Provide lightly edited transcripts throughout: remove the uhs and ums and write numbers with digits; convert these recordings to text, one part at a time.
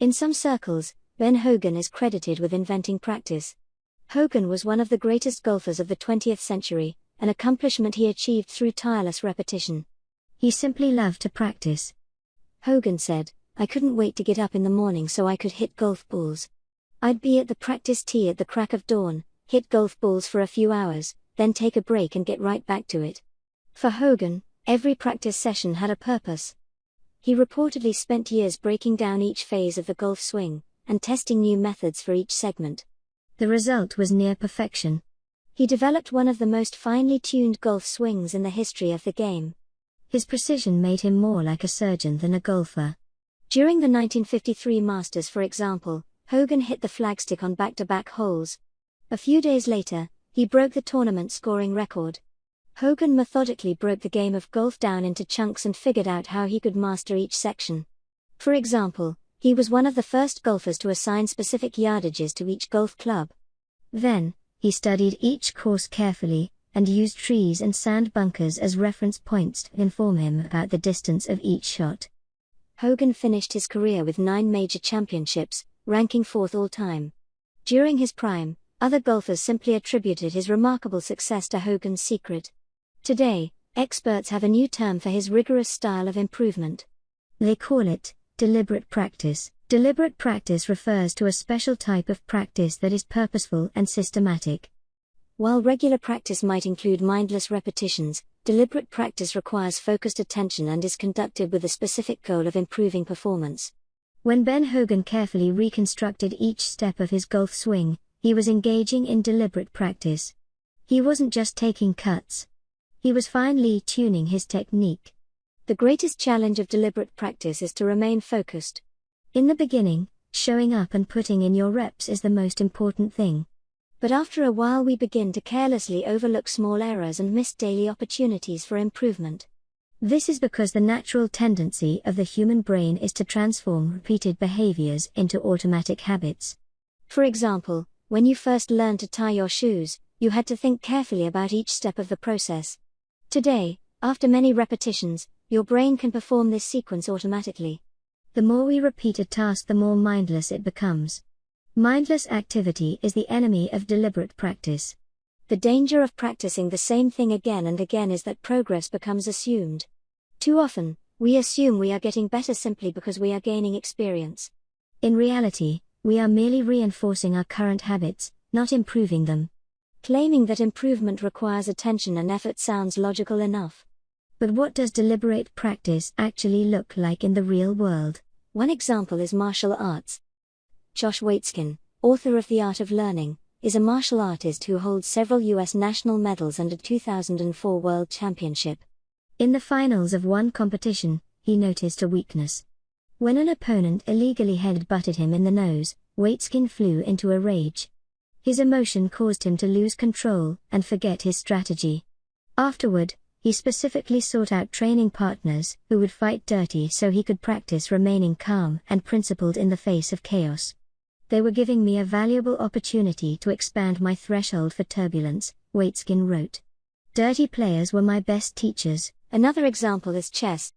In some circles, Ben Hogan is credited with inventing practice. Hogan was one of the greatest golfers of the 20th century, an accomplishment he achieved through tireless repetition. He simply loved to practice. Hogan said, "I couldn't wait to get up in the morning so I could hit golf balls. I'd be at the practice tee at the crack of dawn, hit golf balls for a few hours, then take a break and get right back to it." For Hogan, every practice session had a purpose. He reportedly spent years breaking down each phase of the golf swing, and testing new methods for each segment. The result was near perfection. He developed one of the most finely tuned golf swings in the history of the game. His precision made him more like a surgeon than a golfer. During the 1953 Masters, for example, Hogan hit the flagstick on back-to-back holes. A few days later, he broke the tournament scoring record. Hogan methodically broke the game of golf down into chunks and figured out how he could master each section. For example, he was one of the first golfers to assign specific yardages to each golf club. Then, he studied each course carefully, and used trees and sand bunkers as reference points to inform him about the distance of each shot. Hogan finished his career with 9 major championships, ranking 4th all-time. During his prime, other golfers simply attributed his remarkable success to Hogan's secret. Today, experts have a new term for his rigorous style of improvement. They call it deliberate practice. Deliberate practice refers to a special type of practice that is purposeful and systematic. While regular practice might include mindless repetitions, deliberate practice requires focused attention and is conducted with a specific goal of improving performance. When Ben Hogan carefully reconstructed each step of his golf swing, he was engaging in deliberate practice. He wasn't just taking cuts. He was finely tuning his technique. The greatest challenge of deliberate practice is to remain focused. In the beginning, showing up and putting in your reps is the most important thing. But after a while we begin to carelessly overlook small errors and miss daily opportunities for improvement. This is because the natural tendency of the human brain is to transform repeated behaviors into automatic habits. For example, when you first learned to tie your shoes, you had to think carefully about each step of the process. Today, after many repetitions, your brain can perform this sequence automatically. The more we repeat a task, the more mindless it becomes. Mindless activity is the enemy of deliberate practice. The danger of practicing the same thing again and again is that progress becomes assumed. Too often, we assume we are getting better simply because we are gaining experience. In reality, we are merely reinforcing our current habits, not improving them. Claiming that improvement requires attention and effort sounds logical enough. But what does deliberate practice actually look like in the real world? One example is martial arts. Josh Waitzkin, author of The Art of Learning, is a martial artist who holds several U.S. national medals and a 2004 World Championship. In the finals of one competition, he noticed a weakness. When an opponent illegally head-butted him in the nose, Waitzkin flew into a rage. His emotion caused him to lose control and forget his strategy. Afterward, he specifically sought out training partners who would fight dirty so he could practice remaining calm and principled in the face of chaos. "They were giving me a valuable opportunity to expand my threshold for turbulence," Waitzkin wrote. "Dirty players were my best teachers." Another example is chess.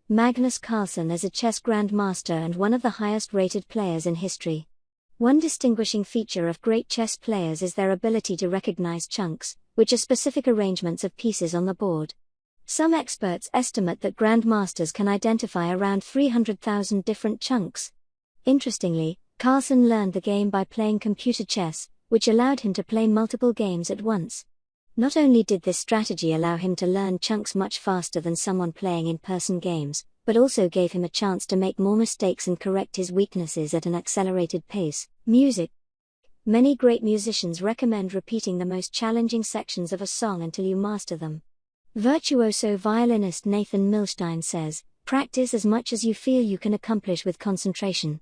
Magnus Carlsen is a chess grandmaster and one of the highest-rated players in history. One distinguishing feature of great chess players is their ability to recognize chunks, which are specific arrangements of pieces on the board. Some experts estimate that grandmasters can identify around 300,000 different chunks. Interestingly, Carlsen learned the game by playing computer chess, which allowed him to play multiple games at once. Not only did this strategy allow him to learn chunks much faster than someone playing in-person games, but also gave him a chance to make more mistakes and correct his weaknesses at an accelerated pace. Music. Many great musicians recommend repeating the most challenging sections of a song until you master them. Virtuoso violinist Nathan Milstein says, "Practice as much as you feel you can accomplish with concentration."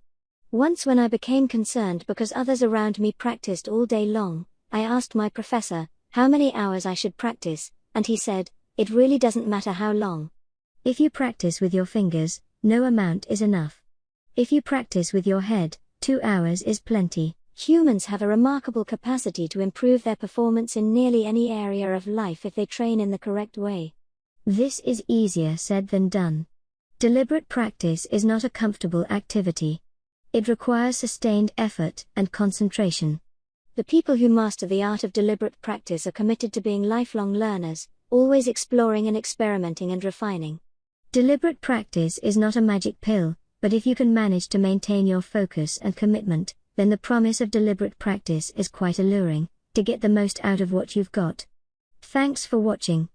Once when I became concerned because others around me practiced all day long, I asked my professor how many hours I should practice, and he said, "It really doesn't matter how long. If you practice with your fingers, no amount is enough. If you practice with your head, 2 hours is plenty." Humans have a remarkable capacity to improve their performance in nearly any area of life if they train in the correct way. This is easier said than done. Deliberate practice is not a comfortable activity. It requires sustained effort and concentration. The people who master the art of deliberate practice are committed to being lifelong learners, always exploring and experimenting and refining. Deliberate practice is not a magic pill, but if you can manage to maintain your focus and commitment, then the promise of deliberate practice is quite alluring, to get the most out of what you've got. Thanks for watching.